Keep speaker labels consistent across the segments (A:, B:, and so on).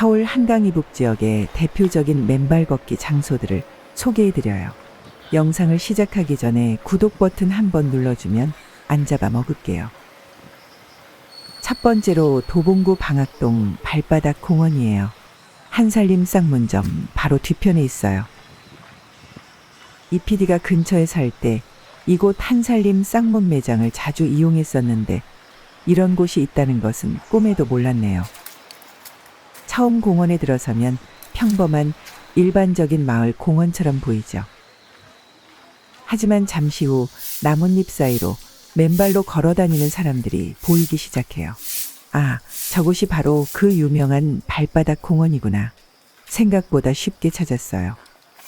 A: 서울 한강 이북 지역의 대표적인 맨발 걷기 장소들을 소개해드려요. 영상을 시작하기 전에 구독 버튼 한번 눌러주면 안 잡아먹을게요. 첫 번째로 도봉구 방학동 발바닥 공원이에요. 한살림 쌍문점 바로 뒤편에 있어요. 이 PD가 근처에 살 때 이곳 한살림 쌍문 매장을 자주 이용했었는데 이런 곳이 있다는 것은 꿈에도 몰랐네요. 처음 공원에 들어서면 평범한 일반적인 마을 공원처럼 보이죠. 하지만 잠시 후 나뭇잎 사이로 맨발로 걸어 다니는 사람들이 보이기 시작해요. 아, 저곳이 바로 그 유명한 발바닥 공원이구나. 생각보다 쉽게 찾았어요.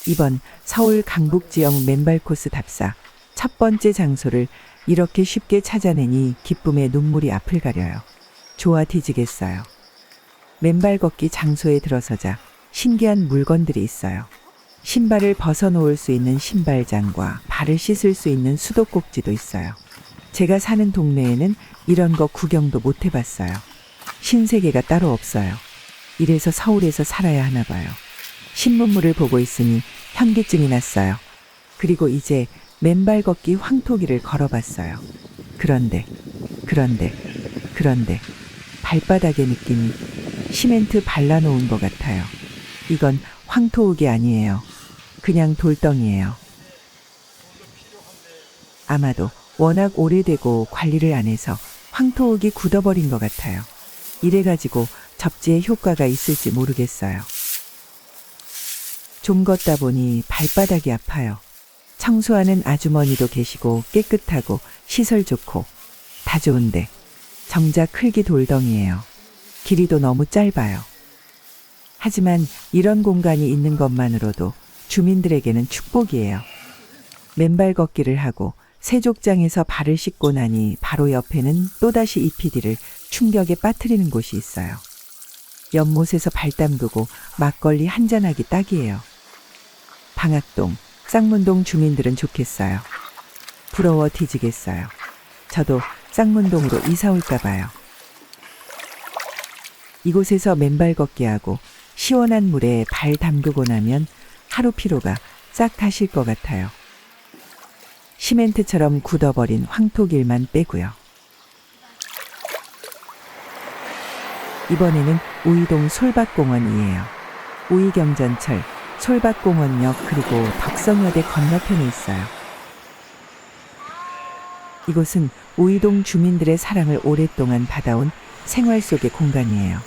A: 이번 서울 강북 지역 맨발 코스 답사 첫 번째 장소를 이렇게 쉽게 찾아내니 기쁨에 눈물이 앞을 가려요. 좋아 뒤지겠어요. 맨발 걷기 장소에 들어서자 신기한 물건들이 있어요. 신발을 벗어놓을 수 있는 신발장과 발을 씻을 수 있는 수도꼭지도 있어요. 제가 사는 동네에는 이런 거 구경도 못 해봤어요. 신세계가 따로 없어요. 이래서 서울에서 살아야 하나 봐요. 신문물을 보고 있으니 현기증이 났어요. 그리고 이제 맨발 걷기 황토기를 걸어봤어요. 그런데 발바닥의 느낌이 시멘트 발라놓은 것 같아요. 이건 황토욱이 아니에요. 그냥 돌덩이에요. 아마도 워낙 오래되고 관리를 안 해서 황토욱이 굳어버린 것 같아요. 이래가지고 접지에 효과가 있을지 모르겠어요. 좀 걷다 보니 발바닥이 아파요. 청소하는 아주머니도 계시고 깨끗하고 시설 좋고 다 좋은데 정작 흙이 돌덩이에요. 길이도 너무 짧아요. 하지만 이런 공간이 있는 것만으로도 주민들에게는 축복이에요. 맨발 걷기를 하고 세족장에서 발을 씻고 나니 바로 옆에는 또다시 이 PD를 충격에 빠뜨리는 곳이 있어요. 연못에서 발 담그고 막걸리 한잔하기 딱이에요. 방학동, 쌍문동 주민들은 좋겠어요. 부러워 뒤지겠어요. 저도 쌍문동으로 이사 올까 봐요. 이곳에서 맨발 걷기하고 시원한 물에 발 담그고 나면 하루 피로가 싹 가실 것 같아요. 시멘트처럼 굳어버린 황토길만 빼고요. 이번에는 우이동 솔밭공원이에요. 우이경전철, 솔밭공원역 그리고 덕성여대 건너편에 있어요. 이곳은 우이동 주민들의 사랑을 오랫동안 받아온 생활 속의 공간이에요.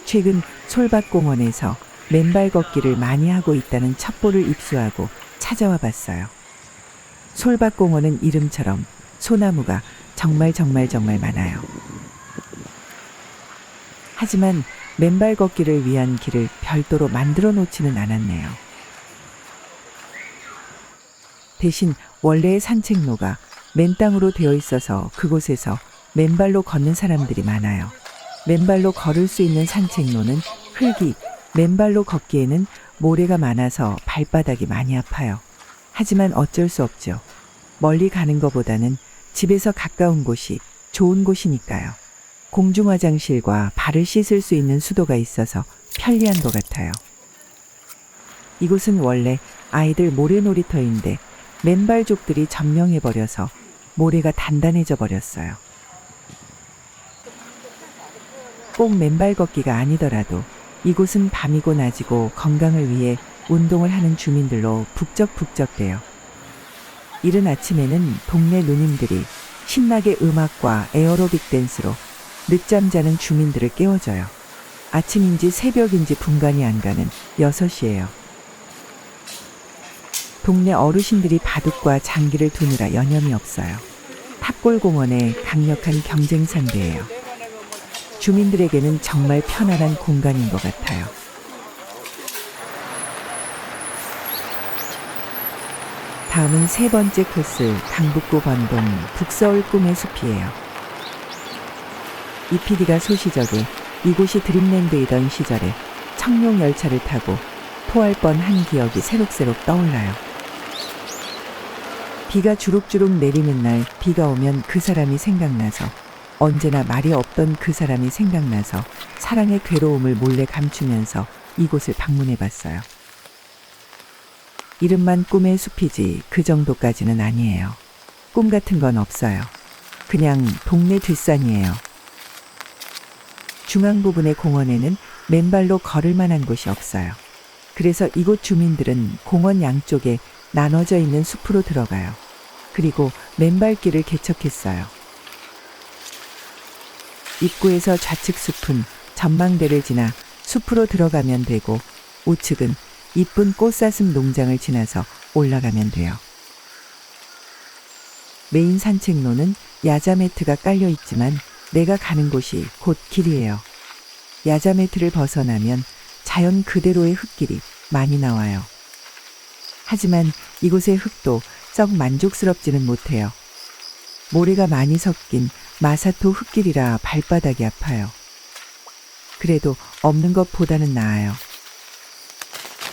A: 최근 솔밭공원에서 맨발 걷기를 많이 하고 있다는 첩보를 입수하고 찾아와 봤어요. 솔밭공원은 이름처럼 소나무가 정말 많아요. 하지만 맨발 걷기를 위한 길을 별도로 만들어 놓지는 않았네요. 대신 원래의 산책로가 맨땅으로 되어 있어서 그곳에서 맨발로 걷는 사람들이 많아요. 맨발로 걸을 수 있는 산책로는 흙이, 맨발로 걷기에는 모래가 많아서 발바닥이 많이 아파요. 하지만 어쩔 수 없죠. 멀리 가는 것보다는 집에서 가까운 곳이 좋은 곳이니까요. 공중화장실과 발을 씻을 수 있는 수도가 있어서 편리한 것 같아요. 이곳은 원래 아이들 모래놀이터인데 맨발족들이 점령해버려서 모래가 단단해져 버렸어요. 꼭 맨발 걷기가 아니더라도 이곳은 밤이고 낮이고 건강을 위해 운동을 하는 주민들로 북적북적대요. 이른 아침에는 동네 누님들이 신나게 음악과 에어로빅 댄스로 늦잠 자는 주민들을 깨워줘요. 아침인지 새벽인지 분간이 안 가는 6시예요. 동네 어르신들이 바둑과 장기를 두느라 여념이 없어요. 탑골공원의 강력한 경쟁 상대예요. 주민들에게는 정말 편안한 공간인 것 같아요. 다음은 세 번째 코스 강북구 번동 북서울 꿈의 숲이에요. 이 PD가 소시적에 이곳이 드림랜드이던 시절에 청룡 열차를 타고 토할 뻔한 기억이 새록새록 떠올라요. 비가 주룩주룩 내리는 날 비가 오면 그 사람이 생각나서 언제나 말이 없던 그 사람이 생각나서 사랑의 괴로움을 몰래 감추면서 이곳을 방문해 봤어요. 이름만 꿈의 숲이지 그 정도까지는 아니에요. 꿈 같은 건 없어요. 그냥 동네 뒷산이에요. 중앙 부분의 공원에는 맨발로 걸을 만한 곳이 없어요. 그래서 이곳 주민들은 공원 양쪽에 나눠져 있는 숲으로 들어가요. 그리고 맨발길을 개척했어요. 입구에서 좌측 숲은 전망대를 지나 숲으로 들어가면 되고 우측은 이쁜 꽃사슴 농장을 지나서 올라가면 돼요. 메인 산책로는 야자 매트가 깔려 있지만 내가 가는 곳이 곧 길이에요. 야자 매트를 벗어나면 자연 그대로의 흙길이 많이 나와요. 하지만 이곳의 흙도 썩 만족스럽지는 못해요. 모래가 많이 섞인 마사토 흙길이라 발바닥이 아파요. 그래도 없는 것보다는 나아요.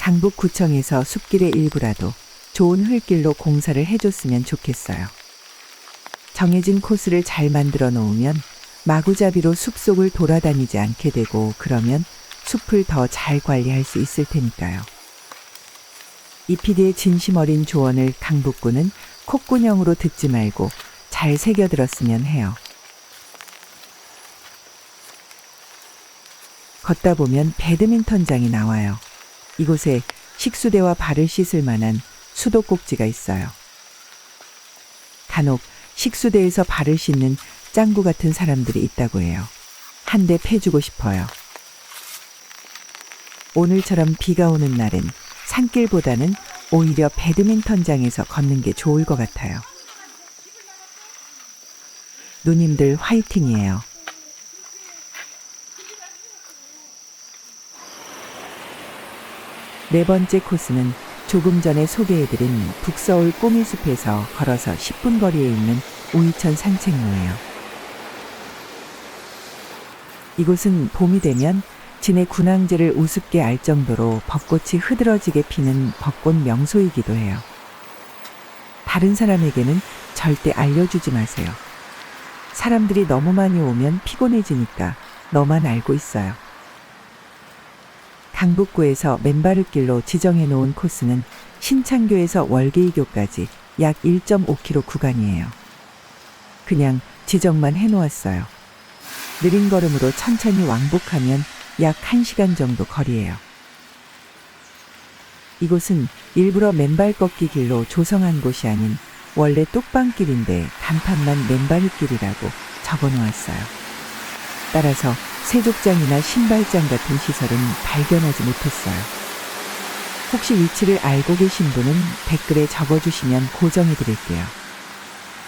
A: 강북구청에서 숲길의 일부라도 좋은 흙길로 공사를 해줬으면 좋겠어요. 정해진 코스를 잘 만들어 놓으면 마구잡이로 숲속을 돌아다니지 않게 되고 그러면 숲을 더 잘 관리할 수 있을 테니까요. 이 PD의 진심 어린 조언을 강북구는 콧구녕으로 듣지 말고 잘 새겨들었으면 해요. 걷다 보면 배드민턴장이 나와요. 이곳에 식수대와 발을 씻을 만한 수도꼭지가 있어요. 간혹 식수대에서 발을 씻는 짱구 같은 사람들이 있다고 해요. 한 대 패주고 싶어요. 오늘처럼 비가 오는 날엔 산길보다는 오히려 배드민턴장에서 걷는 게 좋을 것 같아요. 누님들 화이팅이에요. 네 번째 코스는 조금 전에 소개해드린 북서울 꼬미숲에서 걸어서 10분 거리에 있는 우이천 산책로예요. 이곳은 봄이 되면 진해 군항제를 우습게 알 정도로 벚꽃이 흐드러지게 피는 벚꽃 명소이기도 해요. 다른 사람에게는 절대 알려주지 마세요. 사람들이 너무 많이 오면 피곤해지니까 너만 알고 있어요. 강북구에서 맨발흙길로 지정해 놓은 코스는 신창교에서 월계이교까지 약 1.5km 구간이에요. 그냥 지정만 해 놓았어요. 느린 걸음으로 천천히 왕복하면 약 1시간 정도 거리예요. 이곳은 일부러 맨발 걷기 길로 조성한 곳이 아닌 원래 뚝방길인데 간판만 맨발흙길이라고 적어 놓았어요. 따라서 세족장이나 신발장 같은 시설은 발견하지 못했어요. 혹시 위치를 알고 계신 분은 댓글에 적어주시면 고정해 드릴게요.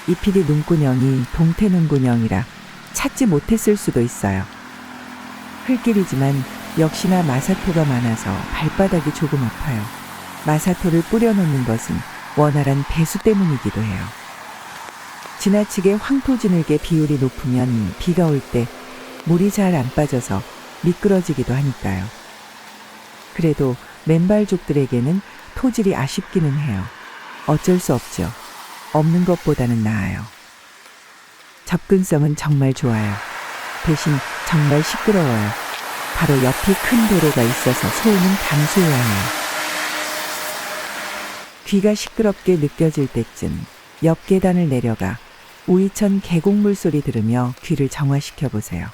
A: 이 PD 눈구녕이 동태 눈구녕이라 찾지 못했을 수도 있어요. 흙길이지만 역시나 마사토가 많아서 발바닥이 조금 아파요. 마사토를 뿌려놓는 것은 원활한 배수 때문이기도 해요. 지나치게 황토지늘개 비율이 높으면 비가 올 때 물이 잘 안 빠져서 미끄러지기도 하니까요. 그래도 맨발족들에게는 토질이 아쉽기는 해요. 어쩔 수 없죠. 없는 것보다는 나아요. 접근성은 정말 좋아요. 대신 정말 시끄러워요. 바로 옆이 큰 도로가 있어서 소음은 감수해야 해요. 귀가 시끄럽게 느껴질 때쯤 옆 계단을 내려가 우이천 계곡물 소리 들으며 귀를 정화시켜 보세요.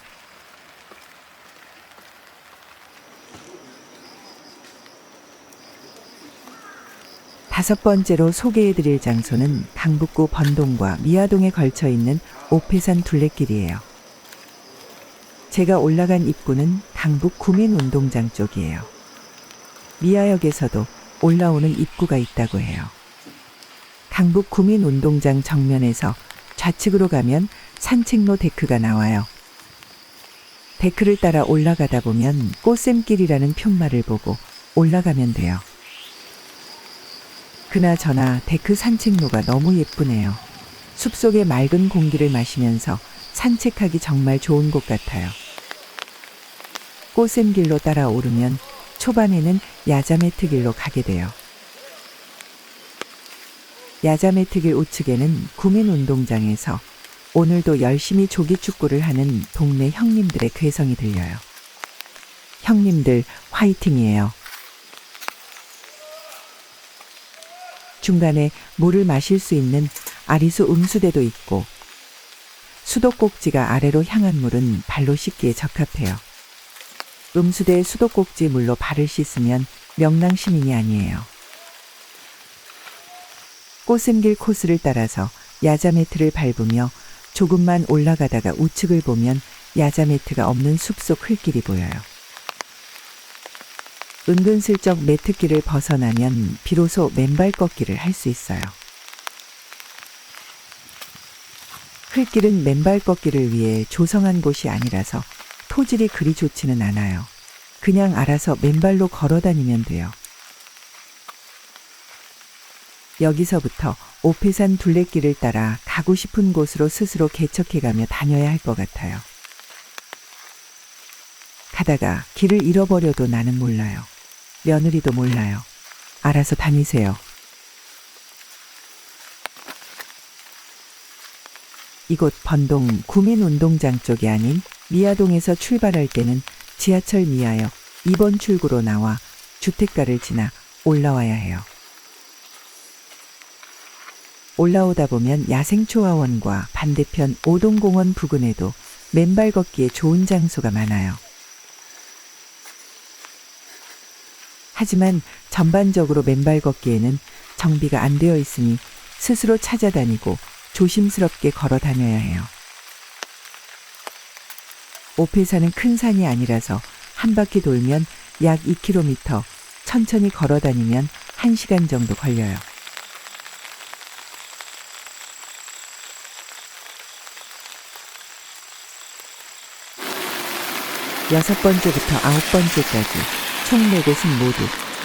A: 다섯 번째로 소개해드릴 장소는 강북구 번동과 미아동에 걸쳐 있는 오페산 둘레길이에요. 제가 올라간 입구는 강북 구민운동장 쪽이에요. 미아역에서도 올라오는 입구가 있다고 해요. 강북 구민운동장 정면에서 좌측으로 가면 산책로 데크가 나와요. 데크를 따라 올라가다 보면 꽃샘길이라는 표말을 보고 올라가면 돼요. 그나저나 데크 산책로가 너무 예쁘네요. 숲속의 맑은 공기를 마시면서 산책하기 정말 좋은 곳 같아요. 꽃샘길로 따라 오르면 초반에는 야자매트길로 가게 돼요. 야자매트길 우측에는 구민운동장에서 오늘도 열심히 조기축구를 하는 동네 형님들의 괴성이 들려요. 형님들 화이팅이에요. 중간에 물을 마실 수 있는 아리수 음수대도 있고 수도꼭지가 아래로 향한 물은 발로 씻기에 적합해요. 음수대의 수도꼭지 물로 발을 씻으면 명랑 시민이 아니에요. 꽃샘길 코스를 따라서 야자 매트를 밟으며 조금만 올라가다가 우측을 보면 야자 매트가 없는 숲속 흙길이 보여요. 은근슬쩍 매트길을 벗어나면 비로소 맨발 걷기를 할 수 있어요. 흙길은 맨발 걷기를 위해 조성한 곳이 아니라서 토질이 그리 좋지는 않아요. 그냥 알아서 맨발로 걸어 다니면 돼요. 여기서부터 오페산 둘레길을 따라 가고 싶은 곳으로 스스로 개척해가며 다녀야 할 것 같아요. 가다가 길을 잃어버려도 나는 몰라요. 며느리도 몰라요. 알아서 다니세요. 이곳 번동 구민운동장 쪽이 아닌 미아동에서 출발할 때는 지하철 미아역 2번 출구로 나와 주택가를 지나 올라와야 해요. 올라오다 보면 야생초화원과 반대편 오동공원 부근에도 맨발 걷기에 좋은 장소가 많아요. 하지만 전반적으로 맨발 걷기에는 정비가 안 되어 있으니 스스로 찾아다니고 조심스럽게 걸어 다녀야 해요. 오페산은 큰 산이 아니라서 한 바퀴 돌면 약 2km, 천천히 걸어 다니면 1시간 정도 걸려요. 여섯 번째부터 9번째까지 총 4곳은 모두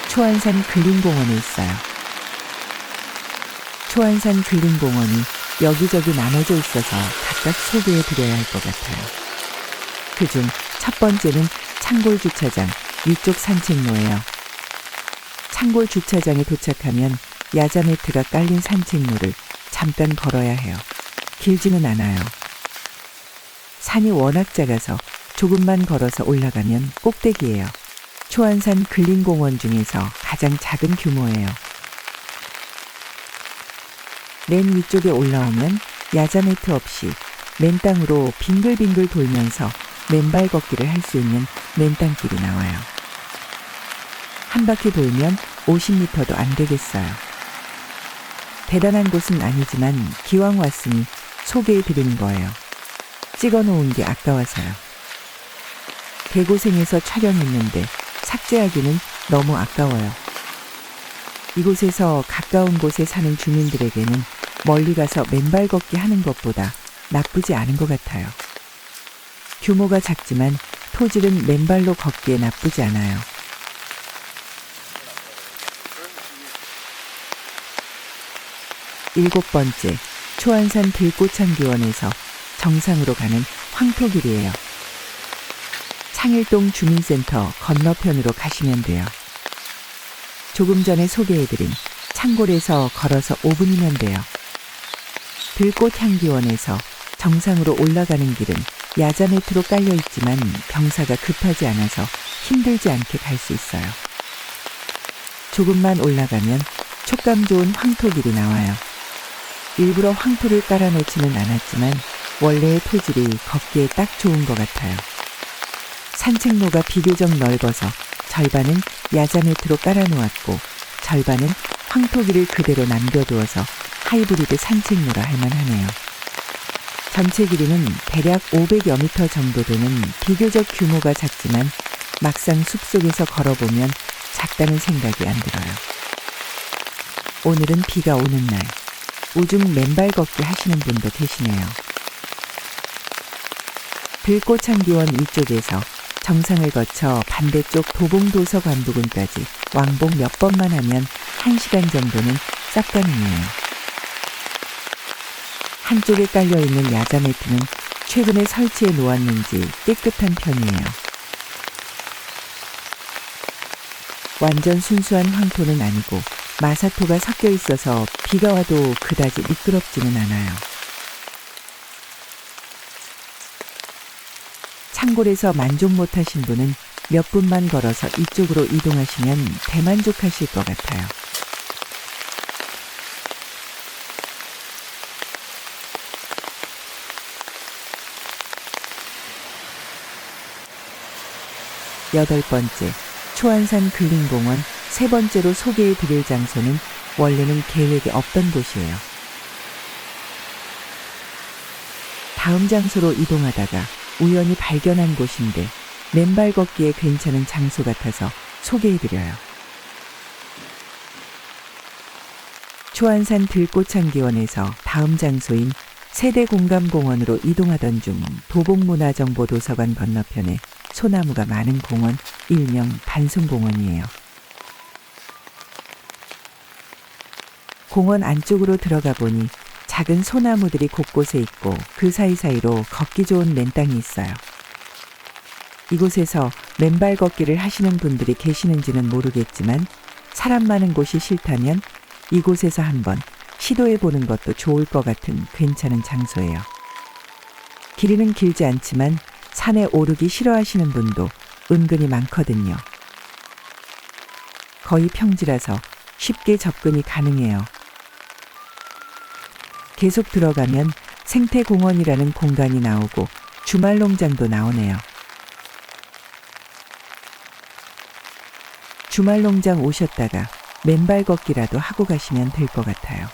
A: 초안산 근린공원에 있어요. 초안산 근린공원이 여기저기 나눠져 있어서 각각 소개해 드려야 할 것 같아요. 그중 첫 번째는 창골 주차장 위쪽 산책로예요. 창골 주차장에 도착하면 야자 매트가 깔린 산책로를 잠깐 걸어야 해요. 길지는 않아요. 산이 워낙 작아서 조금만 걸어서 올라가면 꼭대기예요. 초안산 근린공원 중에서 가장 작은 규모예요. 맨 위쪽에 올라오면 야자 매트 없이 맨 땅으로 빙글빙글 돌면서 맨발 걷기를 할 수 있는 맨땅길이 나와요. 한 바퀴 돌면 50m도 안 되겠어요. 대단한 곳은 아니지만 기왕 왔으니 소개해 드리는 거예요. 찍어 놓은 게 아까워서요. 대고생해서 촬영했는데 삭제하기는 너무 아까워요. 이곳에서 가까운 곳에 사는 주민들에게는 멀리 가서 맨발 걷기 하는 것보다 나쁘지 않은 것 같아요. 규모가 작지만 토질은 맨발로 걷기에 나쁘지 않아요. 일곱 번째, 초안산 들꽃향기원에서 정상으로 가는 황토길이에요. 창일동 주민센터 건너편으로 가시면 돼요. 조금 전에 소개해드린 창골에서 걸어서 5분이면 돼요. 들꽃향기원에서 정상으로 올라가는 길은 야자 매트로 깔려 있지만 경사가 급하지 않아서 힘들지 않게 갈 수 있어요. 조금만 올라가면 촉감 좋은 황토길이 나와요. 일부러 황토를 깔아놓지는 않았지만 원래의 토질이 걷기에 딱 좋은 것 같아요. 산책로가 비교적 넓어서 절반은 야자 매트로 깔아놓았고 절반은 황토길을 그대로 남겨두어서 하이브리드 산책로라 할 만하네요. 전체 길이는 대략 500여 미터 정도 되는 비교적 규모가 작지만 막상 숲속에서 걸어보면 작다는 생각이 안 들어요. 오늘은 비가 오는 날, 우중 맨발 걷기 하시는 분도 계시네요. 들꽃향기원 위쪽에서 정상을 거쳐 반대쪽 도봉도서관 부근까지 왕복 몇 번만 하면 1시간 정도는 싹 가능해요. 한쪽에 깔려있는 야자 매트는 최근에 설치해 놓았는지 깨끗한 편이에요. 완전 순수한 황토는 아니고 마사토가 섞여 있어서 비가 와도 그다지 미끄럽지는 않아요. 산골에서 만족 못하신 분은 몇 분만 걸어서 이쪽으로 이동하시면 대만족하실 것 같아요. 여덟 번째, 초안산 근린공원. 세 번째로 소개해 드릴 장소는 원래는 계획에 없던 곳이에요. 다음 장소로 이동하다가 우연히 발견한 곳인데 맨발 걷기에 괜찮은 장소 같아서 소개해 드려요. 초안산 들꽃향기원에서 다음 장소인 세대공감공원으로 이동하던 중 도봉문화정보도서관 건너편에 소나무가 많은 공원, 일명 반송공원이에요. 공원 안쪽으로 들어가 보니 작은 소나무들이 곳곳에 있고 그 사이사이로 걷기 좋은 맨땅이 있어요. 이곳에서 맨발 걷기를 하시는 분들이 계시는지는 모르겠지만 사람 많은 곳이 싫다면 이곳에서 한번 시도해 보는 것도 좋을 것 같은 괜찮은 장소예요. 길이는 길지 않지만 산에 오르기 싫어하시는 분도 은근히 많거든요. 거의 평지라서 쉽게 접근이 가능해요. 계속 들어가면 생태공원이라는 공간이 나오고 주말농장도 나오네요. 주말농장 오셨다가 맨발 걷기라도 하고 가시면 될 것 같아요.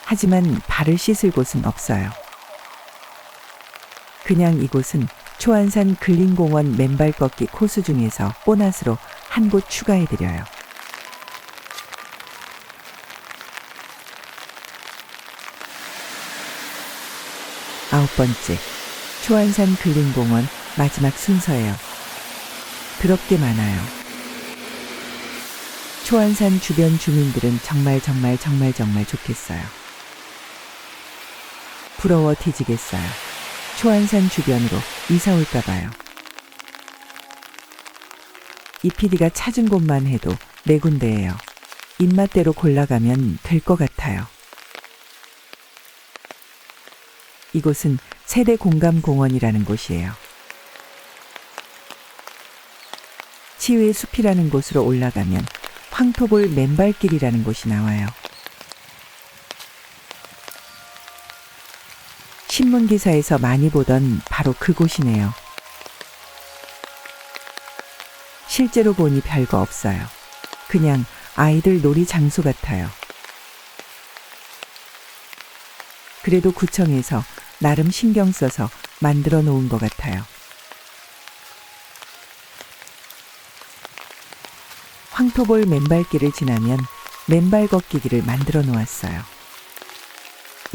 A: 하지만 발을 씻을 곳은 없어요. 그냥 이곳은 초안산 근린공원 맨발 걷기 코스 중에서 보너스로 한 곳 추가해드려요. 아홉 번째, 초안산 근린공원 마지막 순서예요. 더럽게 많아요. 초안산 주변 주민들은 정말 좋겠어요. 부러워 뒤지겠어요. 초안산 주변으로 이사 올까 봐요. 이 PD가 찾은 곳만 해도 네 군데예요. 입맛대로 골라가면 될 것 같아요. 이곳은 세대공감공원이라는 곳이에요. 치유의 숲이라는 곳으로 올라가면 황토볼 맨발길이라는 곳이 나와요. 신문기사에서 많이 보던 바로 그곳이네요. 실제로 보니 별거 없어요. 그냥 아이들 놀이 장소 같아요. 그래도 구청에서 나름 신경 써서 만들어 놓은 것 같아요. 황토볼 맨발길을 지나면 맨발 걷기 길을 만들어 놓았어요.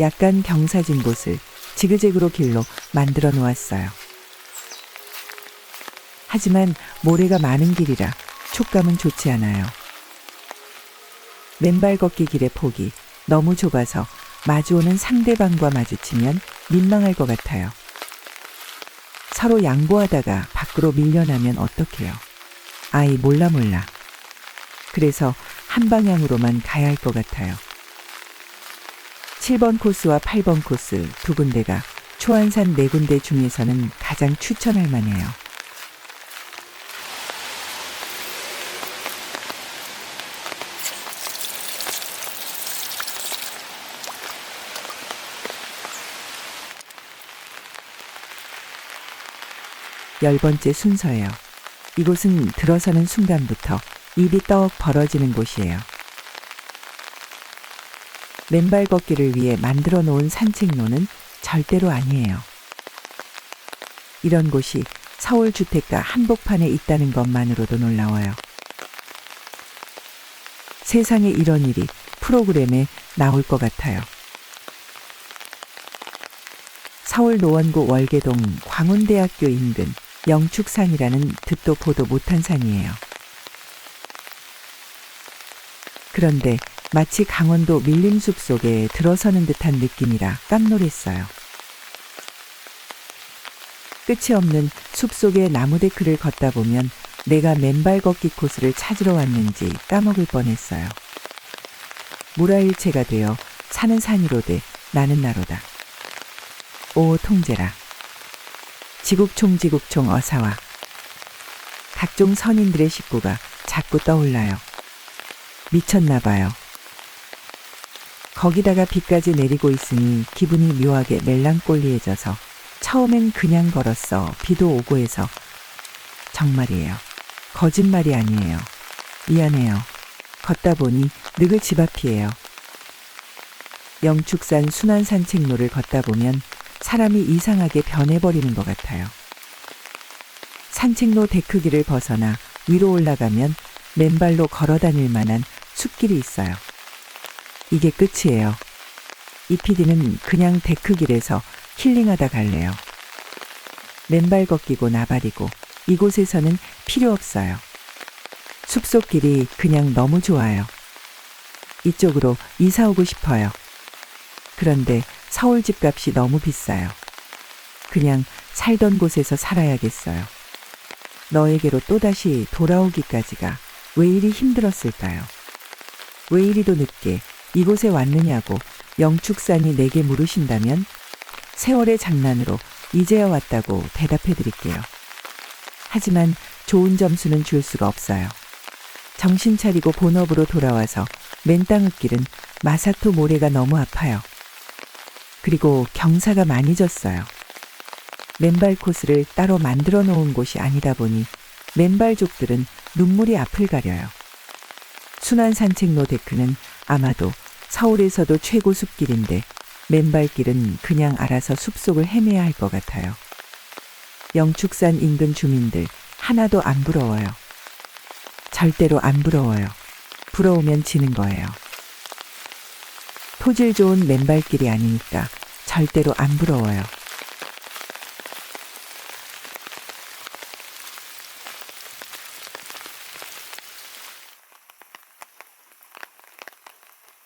A: 약간 경사진 곳을 지그재그로 길로 만들어 놓았어요. 하지만 모래가 많은 길이라 촉감은 좋지 않아요. 맨발 걷기 길의 폭이 너무 좁아서 마주오는 상대방과 마주치면 민망할 것 같아요. 서로 양보하다가 밖으로 밀려나면 어떡해요. 아이 몰라. 그래서 한 방향으로만 가야 할 것 같아요. 7번 코스와 8번 코스 두 군데가 초안산 네 군데 중에서는 가장 추천할 만해요. 열 번째 순서예요. 이곳은 들어서는 순간부터 입이 떡 벌어지는 곳이에요. 맨발 걷기를 위해 만들어 놓은 산책로는 절대로 아니에요. 이런 곳이 서울 주택가 한복판에 있다는 것만으로도 놀라워요. 세상에 이런 일이 프로그램에 나올 것 같아요. 서울 노원구 월계동 광운대학교 인근 영축산이라는 듣도 보도 못한 산이에요. 그런데 마치 강원도 밀림숲 속에 들어서는 듯한 느낌이라 깜놀했어요. 끝이 없는 숲속의 나무데크를 걷다 보면 내가 맨발 걷기 코스를 찾으러 왔는지 까먹을 뻔했어요. 무라일체가 되어 사는 산이로되 나는 나로다. 오 통제라. 지국총 어사와. 각종 선인들의 식구가 자꾸 떠올라요. 미쳤나 봐요. 거기다가 비까지 내리고 있으니 기분이 묘하게 멜랑꼴리해져서 처음엔 그냥 걸었어. 비도 오고 해서. 정말이에요. 거짓말이 아니에요. 미안해요. 걷다 보니 느글 집 앞이에요. 영축산 순환 산책로를 걷다 보면 사람이 이상하게 변해버리는 것 같아요. 산책로 데크길을 벗어나 위로 올라가면 맨발로 걸어 다닐 만한 숲길이 있어요. 이게 끝이에요. 이 PD는 그냥 데크길에서 힐링하다 갈래요. 맨발 걷기고 나발이고 이곳에서는 필요 없어요. 숲속 길이 그냥 너무 좋아요. 이쪽으로 이사 오고 싶어요. 그런데 서울 집값이 너무 비싸요. 그냥 살던 곳에서 살아야겠어요. 너에게로 또다시 돌아오기까지가 왜 이리 힘들었을까요? 왜 이리도 늦게 이곳에 왔느냐고 영축산이 내게 물으신다면 세월의 장난으로 이제야 왔다고 대답해 드릴게요. 하지만 좋은 점수는 줄 수가 없어요. 정신 차리고 본업으로 돌아와서 맨땅흙길은 마사토 모래가 너무 아파요. 그리고 경사가 많이 졌어요. 맨발 코스를 따로 만들어 놓은 곳이 아니다 보니 맨발족들은 눈물이 앞을 가려요. 순환 산책로 데크는 아마도 서울에서도 최고 숲길인데 맨발길은 그냥 알아서 숲속을 헤매야 할 것 같아요. 영축산 인근 주민들 하나도 안 부러워요. 절대로 안 부러워요. 부러우면 지는 거예요. 토질 좋은 맨발길이 아니니까 절대로 안 부러워요.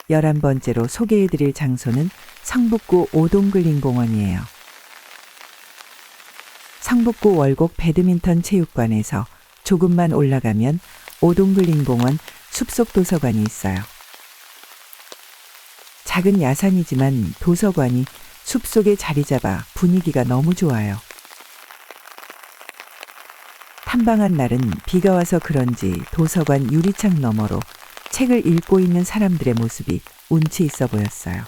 A: 열한 번째로 소개해드릴 장소는 성북구 오동글린공원이에요. 성북구 월곡 배드민턴 체육관에서 조금만 올라가면 오동글린공원 숲속 도서관이 있어요. 작은 야산이지만 도서관이 숲속에 자리 잡아 분위기가 너무 좋아요. 탐방한 날은 비가 와서 그런지 도서관 유리창 너머로 책을 읽고 있는 사람들의 모습이 운치 있어 보였어요.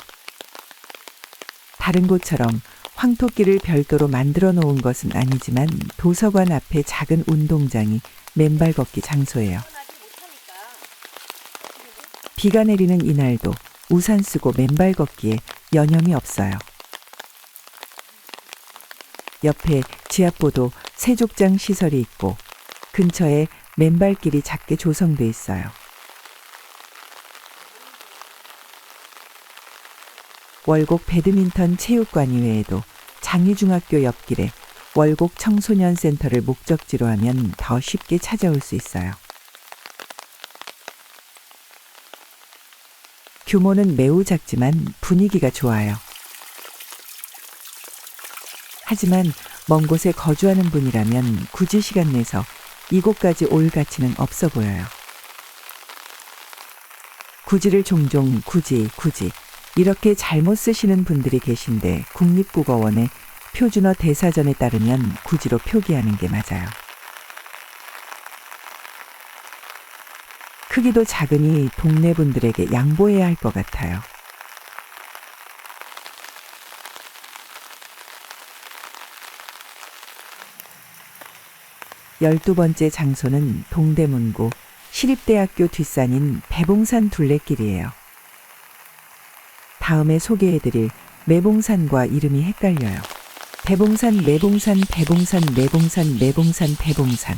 A: 다른 곳처럼 황토길을 별도로 만들어 놓은 것은 아니지만 도서관 앞에 작은 운동장이 맨발 걷기 장소예요. 비가 내리는 이날도 우산 쓰고 맨발 걷기에 여념이 없어요. 옆에 지압보도 세족장 시설이 있고 근처에 맨발길이 작게 조성돼 있어요. 월곡 배드민턴 체육관 이외에도 장유중학교 옆길에 월곡 청소년센터를 목적지로 하면 더 쉽게 찾아올 수 있어요. 규모는 매우 작지만 분위기가 좋아요. 하지만 먼 곳에 거주하는 분이라면 굳이 시간 내서 이곳까지 올 가치는 없어 보여요. 굳이를 종종 굳이 이렇게 잘못 쓰시는 분들이 계신데 국립국어원의 표준어 대사전에 따르면 굳이로 표기하는 게 맞아요. 크기도 작으니 동네 분들에게 양보해야 할 것 같아요. 열두 번째 장소는 동대문구 시립대학교 뒷산인 배봉산 둘레길이에요. 다음에 소개해드릴 매봉산과 이름이 헷갈려요. 배봉산, 매봉산, 배봉산, 매봉산, 매봉산, 배봉산.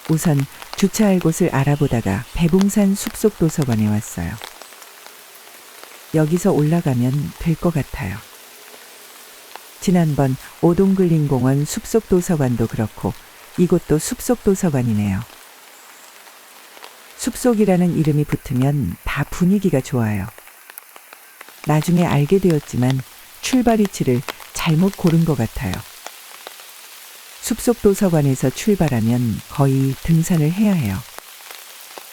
A: 우선 주차할 곳을 알아보다가 배봉산 숲속 도서관에 왔어요. 여기서 올라가면 될 것 같아요. 지난번 오동글린공원 숲속 도서관도 그렇고 이곳도 숲속 도서관이네요. 숲속이라는 이름이 붙으면 다 분위기가 좋아요. 나중에 알게 되었지만 출발 위치를 잘못 고른 것 같아요. 숲속 도서관에서 출발하면 거의 등산을 해야 해요.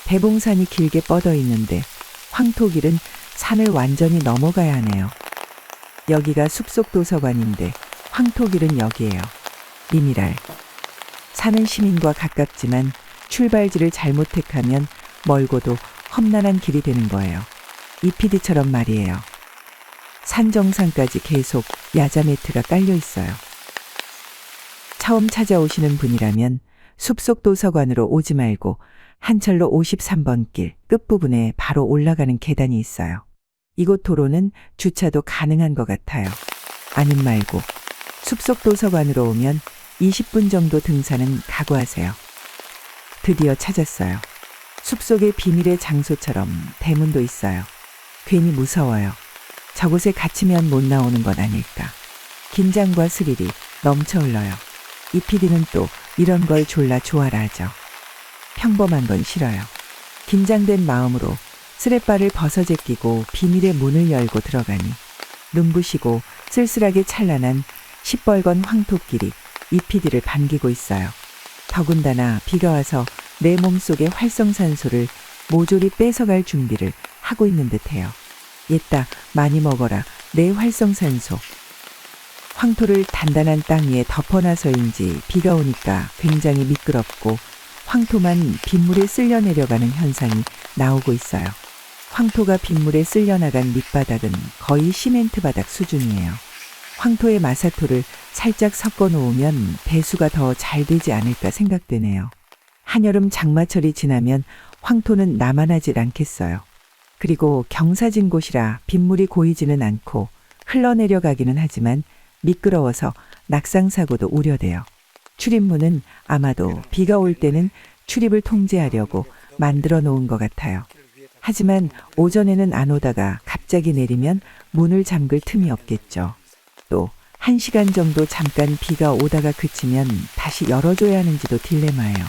A: 배봉산이 길게 뻗어 있는데 황토길은 산을 완전히 넘어가야 하네요. 여기가 숲속 도서관인데 황토길은 여기에요. 미니랄. 사는 시민과 가깝지만 출발지를 잘못 택하면 멀고도 험난한 길이 되는 거예요. 이 PD처럼 말이에요. 산 정상까지 계속 야자 매트가 깔려 있어요. 처음 찾아오시는 분이라면 숲속 도서관으로 오지 말고 한철로 53번 길 끝부분에 바로 올라가는 계단이 있어요. 이곳 도로는 주차도 가능한 것 같아요. 아님 말고 숲속 도서관으로 오면 20분 정도 등산은 각오하세요. 드디어 찾았어요. 숲속의 비밀의 장소처럼 대문도 있어요. 괜히 무서워요. 저곳에 갇히면 못 나오는 건 아닐까. 긴장과 스릴이 넘쳐 흘러요. 이 PD는 또 이런 걸 졸라 좋아라 하죠. 평범한 건 싫어요. 긴장된 마음으로 쓰레빠를 벗어제끼고 비밀의 문을 열고 들어가니 눈부시고 쓸쓸하게 찬란한 시뻘건 황토길이 이 PD를 반기고 있어요. 더군다나 비가 와서 내 몸속의 활성산소를 모조리 뺏어갈 준비를 하고 있는 듯해요. 옛다 많이 먹어라 내 활성산소. 황토를 단단한 땅 위에 덮어놔서인지 비가 오니까 굉장히 미끄럽고 황토만 빗물에 쓸려 내려가는 현상이 나오고 있어요. 황토가 빗물에 쓸려 나간 밑바닥은 거의 시멘트 바닥 수준이에요. 황토에 마사토를 살짝 섞어 놓으면 배수가 더 잘 되지 않을까 생각되네요. 한여름 장마철이 지나면 황토는 남아나질 않겠어요. 그리고 경사진 곳이라 빗물이 고이지는 않고 흘러내려가기는 하지만 미끄러워서 낙상사고도 우려돼요. 출입문은 아마도 비가 올 때는 출입을 통제하려고 만들어 놓은 것 같아요. 하지만 오전에는 안 오다가 갑자기 내리면 문을 잠글 틈이 없겠죠. 또 1시간 정도 잠깐 비가 오다가 그치면 다시 열어줘야 하는지도 딜레마예요.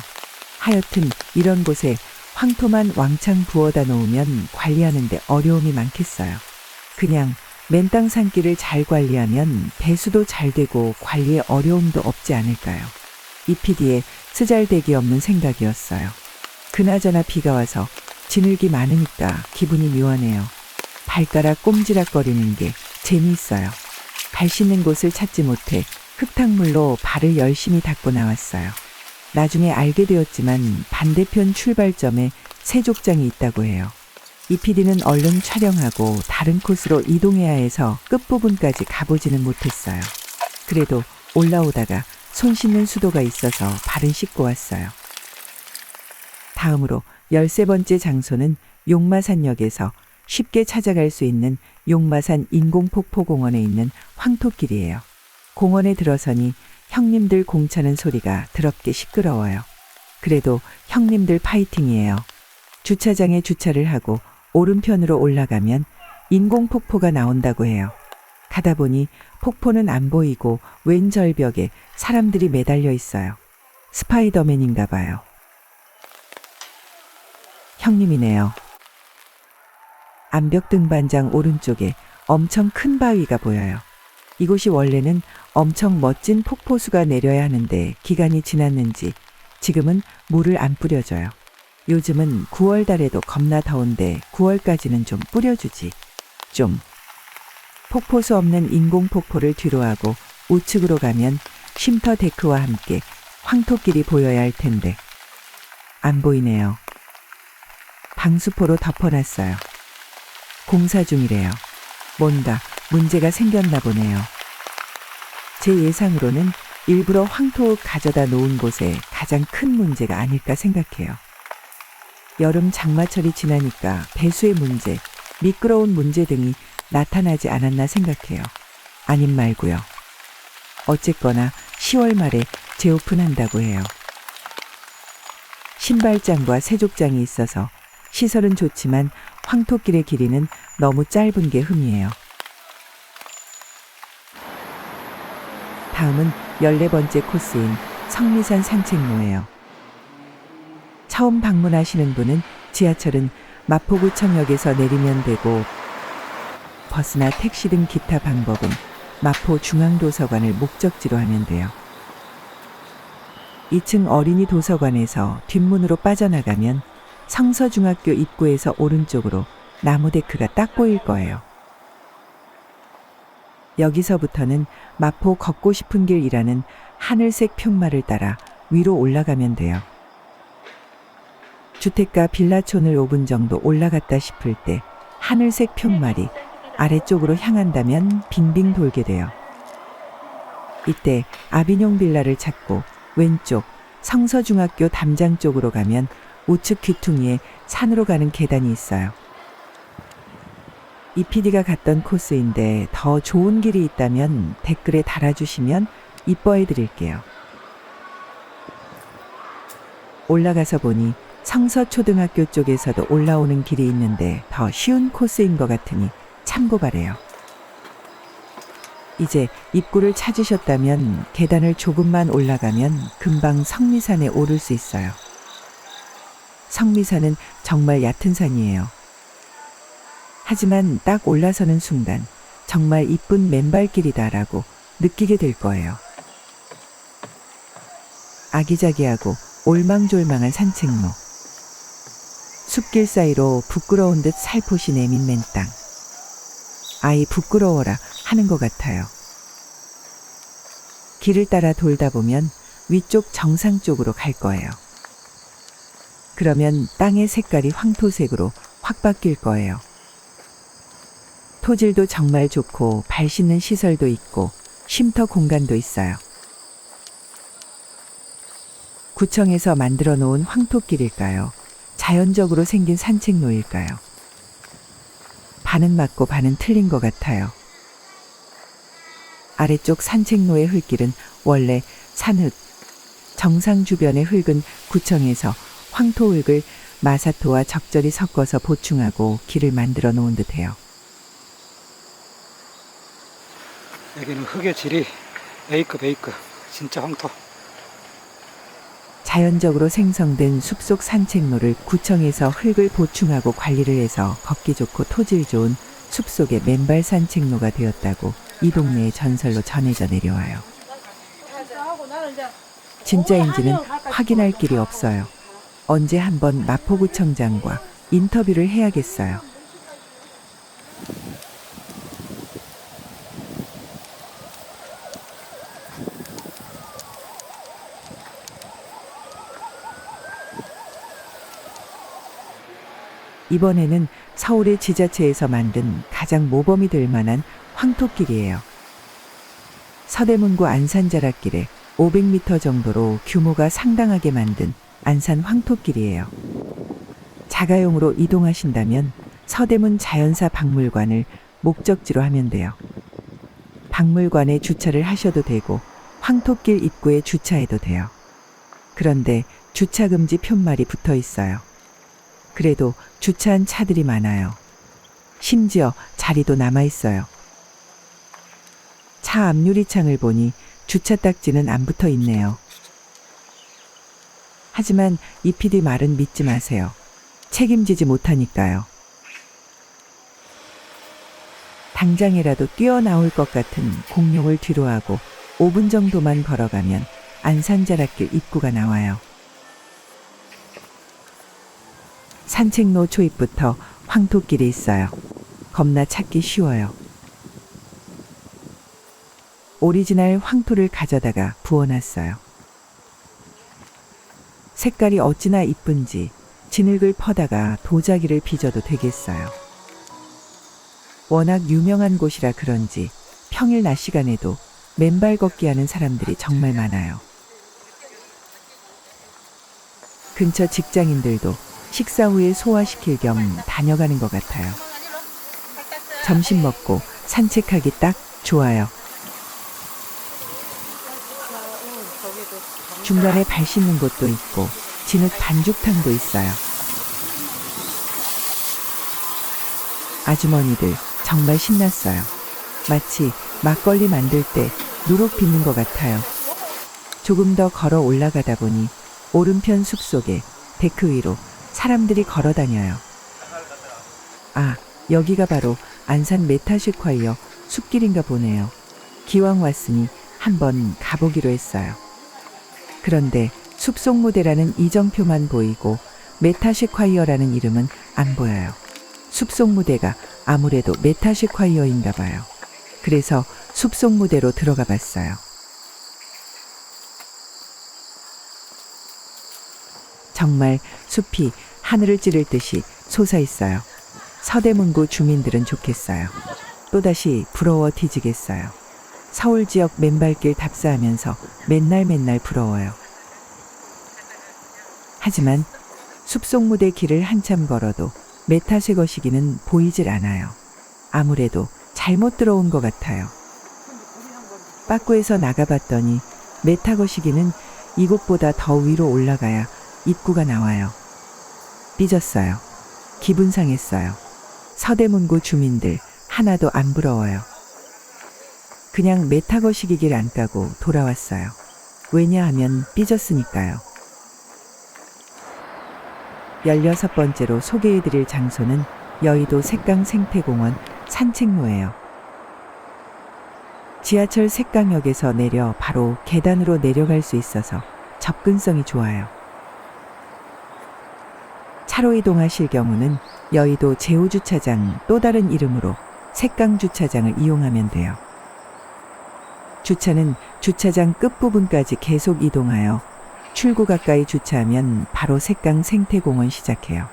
A: 하여튼 이런 곳에 황토만 왕창 부어다 놓으면 관리하는데 어려움이 많겠어요. 그냥 맨땅 산길을 잘 관리하면 배수도 잘 되고 관리에 어려움도 없지 않을까요? 이 PD의 쓰잘데기 없는 생각이었어요. 그나저나 비가 와서 진흙이 많으니까 기분이 묘하네요. 발가락 꼼지락거리는 게 재미있어요. 발 씻는 곳을 찾지 못해 흙탕물로 발을 열심히 닦고 나왔어요. 나중에 알게 되었지만 반대편 출발점에 세족장이 있다고 해요. 이 PD는 얼른 촬영하고 다른 코스로 이동해야 해서 끝부분까지 가보지는 못했어요. 그래도 올라오다가 손 씻는 수도가 있어서 발은 씻고 왔어요. 다음으로 13번째 장소는 용마산역에서 쉽게 찾아갈 수 있는 용마산 인공폭포공원에 있는 황토길이에요. 공원에 들어서니 형님들 공차는 소리가 더럽게 시끄러워요. 그래도 형님들 파이팅이에요. 주차장에 주차를 하고 오른편으로 올라가면 인공폭포가 나온다고 해요. 가다 보니 폭포는 안 보이고 왼 절벽에 사람들이 매달려 있어요. 스파이더맨인가 봐요. 형님이네요. 암벽 등반장 오른쪽에 엄청 큰 바위가 보여요. 이곳이 원래는 엄청 멋진 폭포수가 내려야 하는데 기간이 지났는지 지금은 물을 안 뿌려줘요. 요즘은 9월 달에도 겁나 더운데 9월까지는 좀 뿌려주지. 좀. 폭포수 없는 인공폭포를 뒤로 하고 우측으로 가면 쉼터 데크와 함께 황토길이 보여야 할 텐데 안 보이네요. 방수포로 덮어놨어요. 공사 중이래요. 뭔가 문제가 생겼나 보네요. 제 예상으로는 일부러 황토 가져다 놓은 곳에 가장 큰 문제가 아닐까 생각해요. 여름 장마철이 지나니까 배수의 문제, 미끄러운 문제 등이 나타나지 않았나 생각해요. 아님 말고요. 어쨌거나 10월 말에 재오픈한다고 해요. 신발장과 세족장이 있어서 시설은 좋지만 황토길의 길이는 너무 짧은 게 흠이에요. 다음은 14번째 코스인 성미산 산책로예요. 처음 방문하시는 분은 지하철은 마포구청역에서 내리면 되고 버스나 택시 등 기타 방법은 마포중앙도서관을 목적지로 하면 돼요. 2층 어린이 도서관에서 뒷문으로 빠져나가면 성서중학교 입구에서 오른쪽으로 나무 데크가 딱 보일 거예요. 여기서부터는 마포 걷고 싶은 길이라는 하늘색 표말을 따라 위로 올라가면 돼요. 주택가 빌라촌을 5분 정도 올라갔다 싶을 때 하늘색 표말이 아래쪽으로 향한다면 빙빙 돌게 돼요. 이때 아비뇽 빌라를 찾고 왼쪽 성서중학교 담장 쪽으로 가면 우측 귀퉁이에 산으로 가는 계단이 있어요. 이 PD가 갔던 코스인데 더 좋은 길이 있다면 댓글에 달아주시면 이뻐해 드릴게요. 올라가서 보니 성서초등학교 쪽에서도 올라오는 길이 있는데 더 쉬운 코스인 것 같으니 참고 바래요. 이제 입구를 찾으셨다면 계단을 조금만 올라가면 금방 성미산에 오를 수 있어요. 성미산은 정말 얕은 산이에요. 하지만 딱 올라서는 순간 정말 이쁜 맨발길이다라고 느끼게 될 거예요. 아기자기하고 올망졸망한 산책로. 숲길 사이로 부끄러운 듯 살포시 내민 맨땅. 아이 부끄러워라 하는 것 같아요. 길을 따라 돌다 보면 위쪽 정상 쪽으로 갈 거예요. 그러면 땅의 색깔이 황토색으로 확 바뀔 거예요. 토질도 정말 좋고 발 씻는 시설도 있고 쉼터 공간도 있어요. 구청에서 만들어 놓은 황토길일까요? 자연적으로 생긴 산책로일까요? 반은 맞고 반은 틀린 것 같아요. 아래쪽 산책로의 흙길은 원래 산흙, 정상 주변의 흙은 구청에서 황토흙을 마사토와 적절히 섞어서 보충하고 길을 만들어 놓은 듯해요.
B: 여기는 흙의 질이 A급 진짜 황토.
A: 자연적으로 생성된 숲속 산책로를 구청에서 흙을 보충하고 관리를 해서 걷기 좋고 토질 좋은 숲속의 맨발 산책로가 되었다고 이 동네의 전설로 전해져 내려와요. 진짜인지는 확인할 길이 없어요. 언제 한번 마포구청장과 인터뷰를 해야겠어요. 이번에는 서울의 지자체에서 만든 가장 모범이 될 만한 황토길이에요. 서대문구 안산자락길에 500m 정도로 규모가 상당하게 만든 안산 황토길이에요. 자가용으로 이동하신다면 서대문 자연사 박물관을 목적지로 하면 돼요. 박물관에 주차를 하셔도 되고 황토길 입구에 주차해도 돼요. 그런데 주차금지 표말이 붙어 있어요. 그래도 주차한 차들이 많아요. 심지어 자리도 남아 있어요. 차 앞유리창을 보니 주차 딱지는 안 붙어 있네요. 하지만 이 PD 말은 믿지 마세요. 책임지지 못하니까요. 당장이라도 뛰어나올 것 같은 공룡을 뒤로하고 5분 정도만 걸어가면 안산자락길 입구가 나와요. 산책로 초입부터 황토길이 있어요. 겁나 찾기 쉬워요. 오리지널 황토를 가져다가 부어놨어요. 색깔이 어찌나 이쁜지 진흙을 퍼다가 도자기를 빚어도 되겠어요. 워낙 유명한 곳이라 그런지 평일 낮 시간에도 맨발 걷기 하는 사람들이 정말 많아요. 근처 직장인들도 식사 후에 소화시킬 겸 다녀가는 것 같아요. 점심 먹고 산책하기 딱 좋아요. 중간에 발 씻는 곳도 있고 진흙 반죽탕도 있어요. 아주머니들 정말 신났어요. 마치 막걸리 만들 때 누룩 빚는 것 같아요. 조금 더 걸어 올라가다 보니 오른편 숲속에 데크 위로 사람들이 걸어 다녀요. 아, 여기가 바로 안산 메타시콰이어 숲길인가 보네요. 기왕 왔으니 한번 가보기로 했어요. 그런데 숲속 무대라는 이정표만 보이고 메타시콰이어라는 이름은 안 보여요. 숲속 무대가 아무래도 메타시콰이어인가 봐요. 그래서 숲속 무대로 들어가 봤어요. 정말 숲이 하늘을 찌를 듯이 솟아 있어요. 서대문구 주민들은 좋겠어요. 또다시 부러워 뒤지겠어요. 서울 지역 맨발길 답사하면서 맨날 부러워요. 하지만 숲속 무대 길을 한참 걸어도 메타쇠 거시기는 보이질 않아요. 아무래도 잘못 들어온 것 같아요. 빠꾸에서 나가봤더니 메타 거시기는 이곳보다 더 위로 올라가야 입구가 나와요. 삐졌어요. 기분 상했어요. 서대문구 주민들 하나도 안 부러워요. 그냥 메타 거시기 길 안 가고 돌아왔어요. 왜냐하면 삐졌으니까요. 16번째로 소개해드릴 장소는 여의도 색강 생태공원 산책로예요. 지하철 색강역에서 내려 바로 계단으로 내려갈 수 있어서 접근성이 좋아요. 차로 이동하실 경우는 여의도 제5주차장 또 다른 이름으로 색강주차장을 이용하면 돼요. 주차는 주차장 끝부분까지 계속 이동하여 출구 가까이 주차하면 바로 색강 생태공원 시작해요.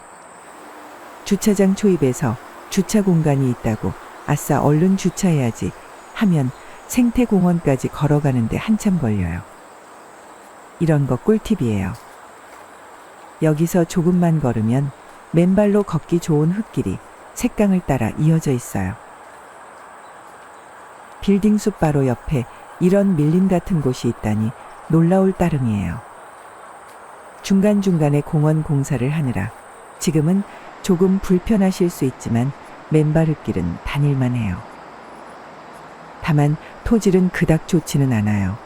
A: 주차장 초입에서 주차 공간이 있다고 아싸 얼른 주차해야지 하면 생태공원까지 걸어가는데 한참 걸려요. 이런 거 꿀팁이에요. 여기서 조금만 걸으면 맨발로 걷기 좋은 흙길이 색강을 따라 이어져 있어요. 빌딩숲 바로 옆에 이런 밀림 같은 곳이 있다니 놀라울 따름이에요. 중간중간에 공원 공사를 하느라 지금은 조금 불편하실 수 있지만 맨발 흙길은 다닐만 해요. 다만 토질은 그닥 좋지는 않아요.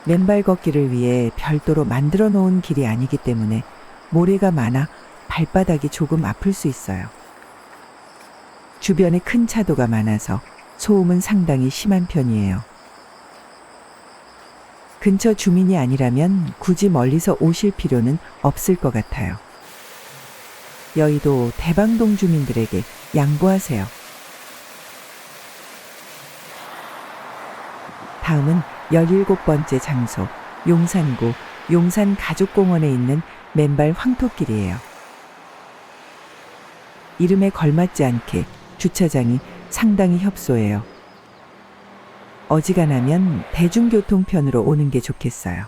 A: 맨발 걷기를 위해 별도로 만들어 놓은 길이 아니기 때문에 모래가 많아 발바닥이 조금 아플 수 있어요. 주변에 큰 차도가 많아서 소음은 상당히 심한 편이에요. 근처 주민이 아니라면 굳이 멀리서 오실 필요는 없을 것 같아요. 여의도 대방동 주민들에게 양보하세요. 다음은 17번째 장소, 용산구 용산가족공원에 있는 맨발 황토길이에요. 이름에 걸맞지 않게 주차장이 상당히 협소해요. 어지간하면 대중교통편으로 오는 게 좋겠어요.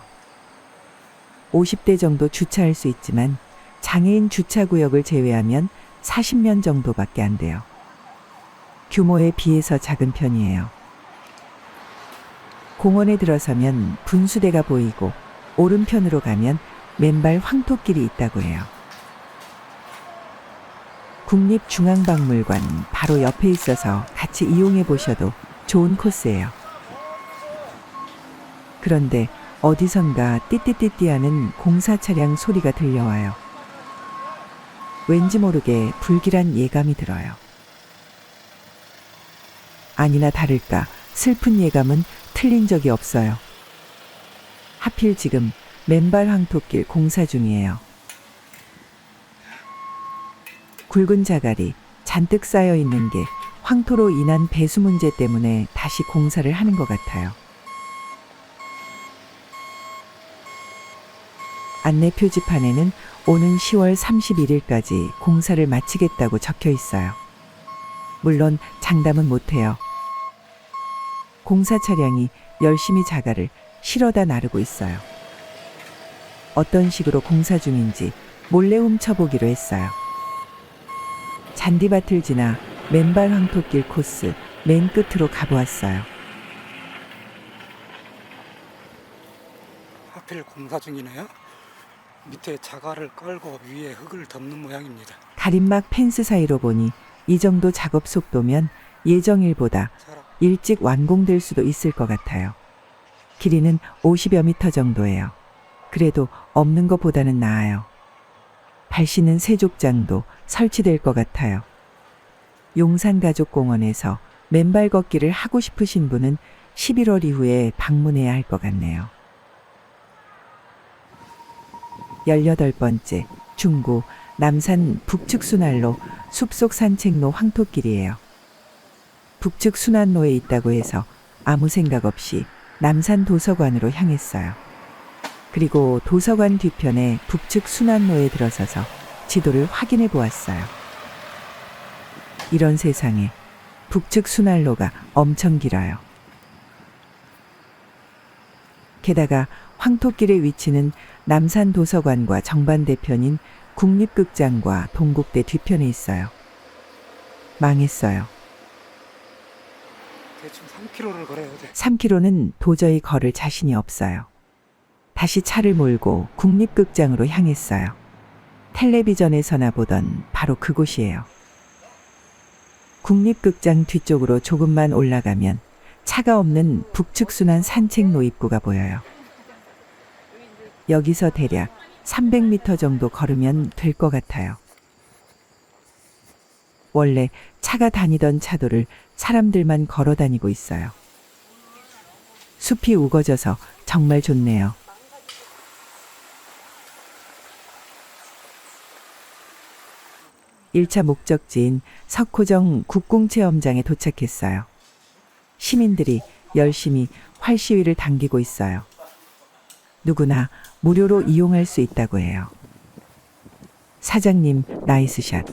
A: 50대 정도 주차할 수 있지만 장애인 주차구역을 제외하면 40면 정도밖에 안 돼요. 규모에 비해서 작은 편이에요. 공원에 들어서면 분수대가 보이고 오른편으로 가면 맨발 황토길이 있다고 해요. 국립중앙박물관 바로 옆에 있어서 같이 이용해 보셔도 좋은 코스예요. 그런데 어디선가 띠띠띠띠하는 공사 차량 소리가 들려와요. 왠지 모르게 불길한 예감이 들어요. 아니나 다를까 슬픈 예감은 틀린 적이 없어요. 하필 지금 맨발 황토길 공사 중이에요. 굵은 자갈이 잔뜩 쌓여 있는 게 황토로 인한 배수 문제 때문에 다시 공사를 하는 것 같아요. 안내 표지판에는 오는 10월 31일까지 공사를 마치겠다고 적혀 있어요. 물론 장담은 못해요. 공사 차량이 열심히 자갈을 실어다 나르고 있어요. 어떤 식으로 공사 중인지 몰래 훔쳐보기로 했어요. 잔디밭을 지나 맨발 황토길 코스 맨 끝으로 가보았어요.
B: 하필 공사 중이네요. 밑에 자갈을 깔고 위에 흙을 덮는 모양입니다.
A: 가림막 펜스 사이로 보니 이 정도 작업 속도면 예정일보다 일찍 완공될 수도 있을 것 같아요. 길이는 50여 미터 정도예요. 그래도 없는 것보다는 나아요. 발 씻는 세족장도 설치될 것 같아요. 용산가족공원에서 맨발 걷기를 하고 싶으신 분은 11월 이후에 방문해야 할 것 같네요. 18번째 중구 남산 북측순환로 숲속 산책로 황토길이에요. 북측 순환로에 있다고 해서 아무 생각 없이 남산 도서관으로 향했어요. 그리고 도서관 뒤편에 북측 순환로에 들어서서 지도를 확인해 보았어요. 이런 세상에 북측 순환로가 엄청 길어요. 게다가 황토길의 위치는 남산 도서관과 정반대편인 국립극장과 동국대 뒤편에 있어요. 망했어요.
B: 대충 3km를 걸어야 돼.
A: 3km는 도저히 걸을 자신이 없어요. 다시 차를 몰고 국립극장으로 향했어요. 텔레비전에서나 보던 바로 그곳이에요. 국립극장 뒤쪽으로 조금만 올라가면 차가 없는 북측 순환 산책로 입구가 보여요. 여기서 대략 300m 정도 걸으면 될 것 같아요. 원래 차가 다니던 차도를 사람들만 걸어 다니고 있어요. 숲이 우거져서 정말 좋네요. (1차) 목적지인 석호정 국궁체험장에 도착했어요. 시민들이 열심히 활시위를 당기고 있어요. 누구나 무료로 이용할 수 있다고 해요. 사장님 나이스샷.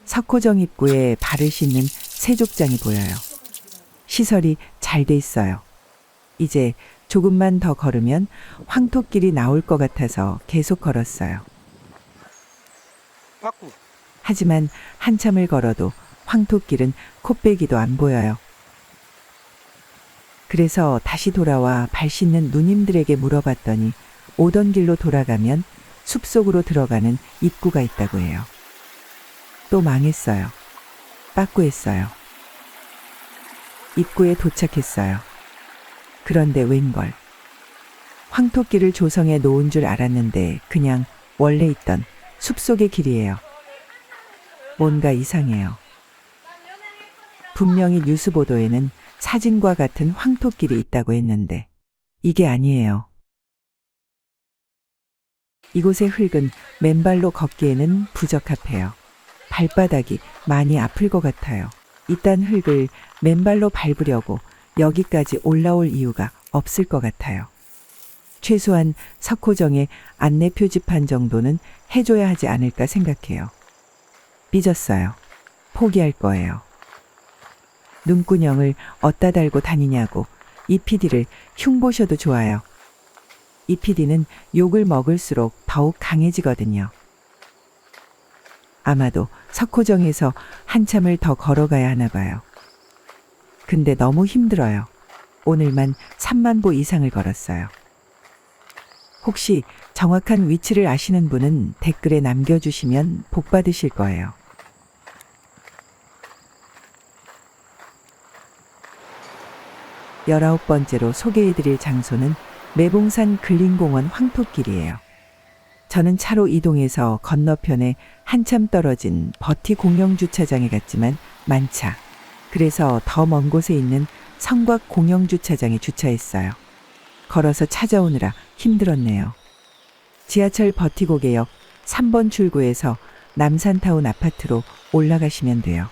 A: 석호정 입구에 발을 씻는 세족장이 보여요. 시설이 잘 돼 있어요. 이제 조금만 더 걸으면 황토길이 나올 것 같아서 계속 걸었어요.
B: 빠꾸.
A: 하지만 한참을 걸어도 황토길은 코빼기도 안 보여요. 그래서 다시 돌아와 발 씻는 누님들에게 물어봤더니 오던 길로 돌아가면 숲속으로 들어가는 입구가 있다고 해요. 또 망했어요. 빠꾸했어요. 입구에 도착했어요. 그런데 웬걸. 황토길을 조성해 놓은 줄 알았는데 그냥 원래 있던 숲속의 길이에요. 뭔가 이상해요. 분명히 뉴스 보도에는 사진과 같은 황토길이 있다고 했는데 이게 아니에요. 이곳의 흙은 맨발로 걷기에는 부적합해요. 발바닥이 많이 아플 것 같아요. 이딴 흙을 맨발로 밟으려고 여기까지 올라올 이유가 없을 것 같아요. 최소한 석호정의 안내 표지판 정도는 해줘야 하지 않을까 생각해요. 삐졌어요. 포기할 거예요. 눈구녕을 어디다 달고 다니냐고 이 PD를 흉보셔도 좋아요. 이 PD는 욕을 먹을수록 더욱 강해지거든요. 아마도 석호정에서 한참을 더 걸어가야 하나 봐요. 근데 너무 힘들어요. 오늘만 3만 보 이상을 걸었어요. 혹시 정확한 위치를 아시는 분은 댓글에 남겨주시면 복 받으실 거예요. 열아홉 번째로 소개해드릴 장소는 매봉산 근린공원 황토길이에요. 저는 차로 이동해서 건너편에 한참 떨어진 버티 공영주차장에 갔지만 만차. 그래서 더 먼 곳에 있는 성곽 공영주차장에 주차했어요. 걸어서 찾아오느라 힘들었네요. 지하철 버티고개역 3번 출구에서 남산타운 아파트로 올라가시면 돼요.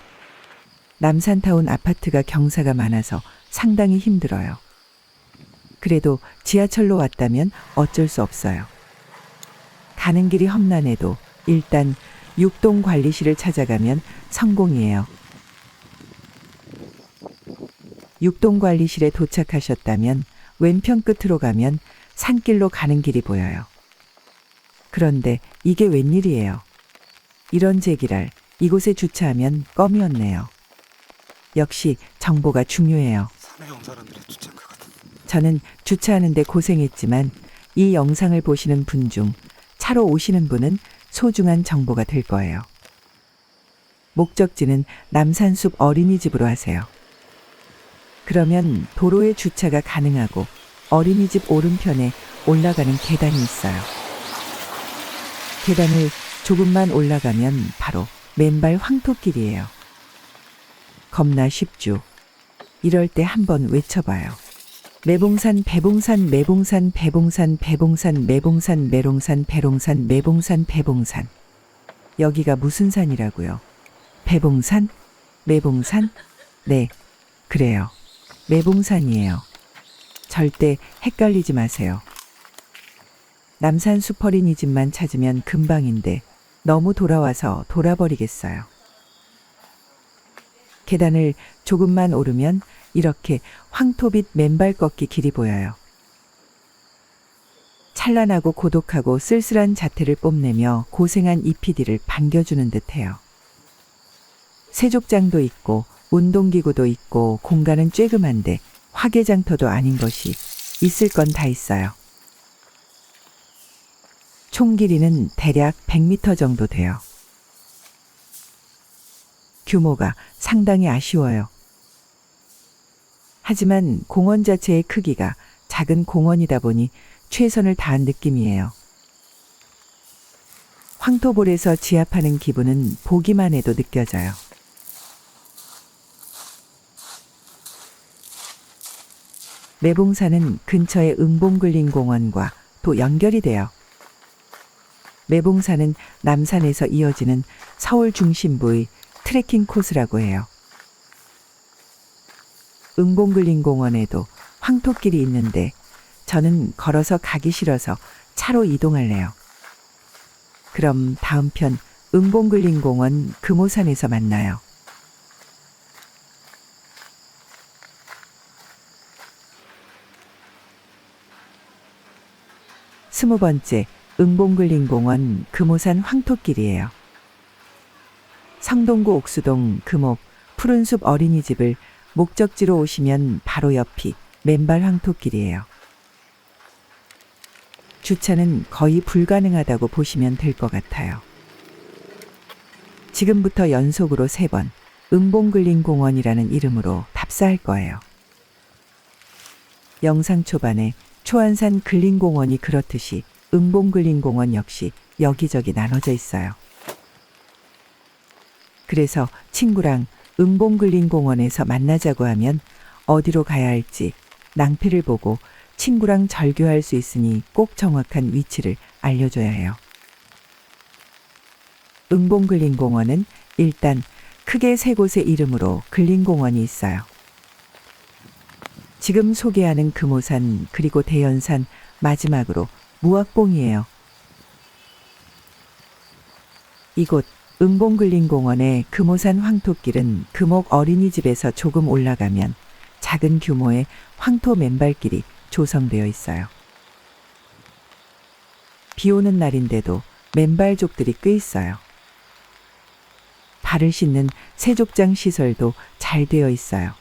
A: 남산타운 아파트가 경사가 많아서 상당히 힘들어요. 그래도 지하철로 왔다면 어쩔 수 없어요. 가는 길이 험난해도 일단 6동 관리실을 찾아가면 성공이에요. 6동 관리실에 도착하셨다면 왼편 끝으로 가면 산길로 가는 길이 보여요. 그런데 이게 웬일이에요. 이런 제기랄 이곳에 주차하면 껌이었네요. 역시 정보가 중요해요.
B: 산에 온 사람들이 주차한 것 같은.
A: 저는 주차하는데 고생했지만 이 영상을 보시는 분 중 차로 오시는 분은 소중한 정보가 될 거예요. 목적지는 남산숲 어린이집으로 하세요. 그러면 도로에 주차가 가능하고 어린이집 오른편에 올라가는 계단이 있어요. 계단을 조금만 올라가면 바로 맨발 황토길이에요. 겁나 쉽죠. 이럴 때 한번 외쳐봐요. 매봉산 배봉산 매봉산 배봉산 배봉산 매봉산 매롱산 배롱산 매봉산 배봉산. 여기가 무슨 산이라고요? 배봉산? 매봉산? 네, 그래요. 매봉산이에요. 절대 헷갈리지 마세요. 남산 숲어린이 집만 찾으면 금방인데 너무 돌아와서 돌아버리겠어요. 계단을 조금만 오르면 이렇게 황토빛 맨발 걷기 길이 보여요. 찬란하고 고독하고 쓸쓸한 자태를 뽐내며 고생한 이PD를 반겨주는 듯해요. 세족장도 있고 운동기구도 있고 공간은 쬐금한데 화개장터도 아닌 것이 있을 건 다 있어요. 총 길이는 대략 100m 정도 돼요. 규모가 상당히 아쉬워요. 하지만 공원 자체의 크기가 작은 공원이다 보니 최선을 다한 느낌이에요. 황토볼에서 지압하는 기분은 보기만 해도 느껴져요. 매봉산은 근처의 응봉근린공원과 또 연결이 돼요. 매봉산은 남산에서 이어지는 서울 중심부의 트레킹 코스라고 해요. 응봉근린공원에도 황토길이 있는데 저는 걸어서 가기 싫어서 차로 이동할래요. 그럼 다음 편 응봉근린공원 금오산에서 만나요. 20번째 응봉근린공원 금오산 황토길이에요. 성동구 옥수동 금옥 푸른숲 어린이집을 목적지로 오시면 바로 옆이 맨발 황토길이에요. 주차는 거의 불가능하다고 보시면 될 것 같아요. 지금부터 연속으로 3번 응봉근린공원이라는 이름으로 답사할 거예요. 영상 초반에 초안산 근린공원이 그렇듯이 응봉근린공원 역시 여기저기 나눠져 있어요. 그래서 친구랑 응봉근린공원에서 만나자고 하면 어디로 가야 할지 낭패를 보고 친구랑 절교할 수 있으니 꼭 정확한 위치를 알려줘야 해요. 응봉근린공원은 일단 크게 3곳의 이름으로 근린공원이 있어요. 지금 소개하는 금오산 그리고 대연산 마지막으로 무악봉이에요. 이곳 응봉근린공원의 금오산 황토길은 금옥 어린이집에서 조금 올라가면 작은 규모의 황토 맨발길이 조성되어 있어요. 비 오는 날인데도 맨발족들이 꽤 있어요. 발을 씻는 세족장 시설도 잘 되어 있어요.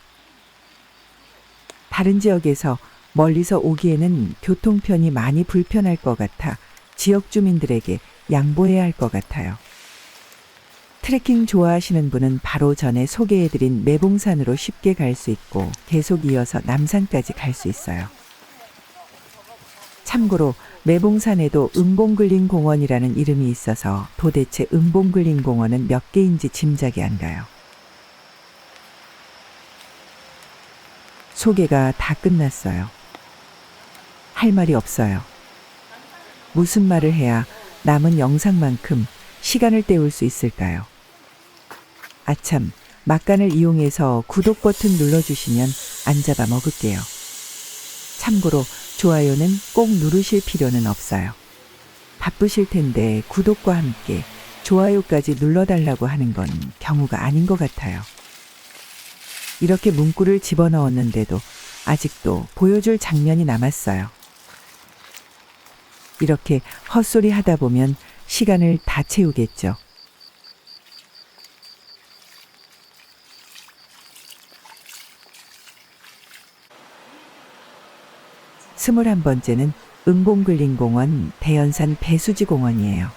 A: 다른 지역에서 멀리서 오기에는 교통편이 많이 불편할 것 같아 지역 주민들에게 양보해야 할 것 같아요. 트레킹 좋아하시는 분은 바로 전에 소개해드린 매봉산으로 쉽게 갈 수 있고 계속 이어서 남산까지 갈 수 있어요. 참고로 매봉산에도 응봉근린공원이라는 이름이 있어서 도대체 응봉근린공원은 몇 개인지 짐작이 안 가요. 소개가 다 끝났어요. 할 말이 없어요. 무슨 말을 해야 남은 영상만큼 시간을 때울 수 있을까요? 아참, 막간을 이용해서 구독 버튼 눌러주시면 안 잡아 먹을게요. 참고로 좋아요는 꼭 누르실 필요는 없어요. 바쁘실 텐데 구독과 함께 좋아요까지 눌러달라고 하는 건 경우가 아닌 것 같아요. 이렇게 문구를 집어넣었는데도 아직도 보여줄 장면이 남았어요. 이렇게 헛소리 하다 보면 시간을 다 채우겠죠. 스물한 번째는 응봉근린공원 대연산 배수지공원이에요.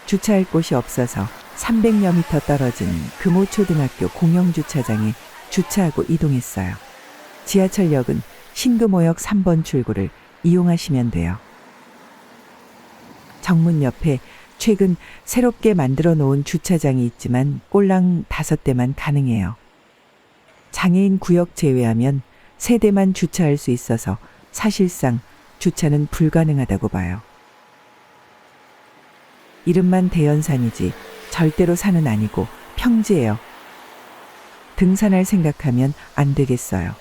A: 주차할 곳이 없어서 300여 미터 떨어진 금오초등학교 공영주차장에 주차하고 이동했어요. 지하철역은 신금호역 3번 출구를 이용하시면 돼요. 정문 옆에 최근 새롭게 만들어 놓은 주차장이 있지만 꼴랑 5대만 가능해요. 장애인 구역 제외하면 3대만 주차할 수 있어서 사실상 주차는 불가능하다고 봐요. 이름만 대연산이지 절대로 산은 아니고 평지예요. 등산할 생각하면 안 되겠어요.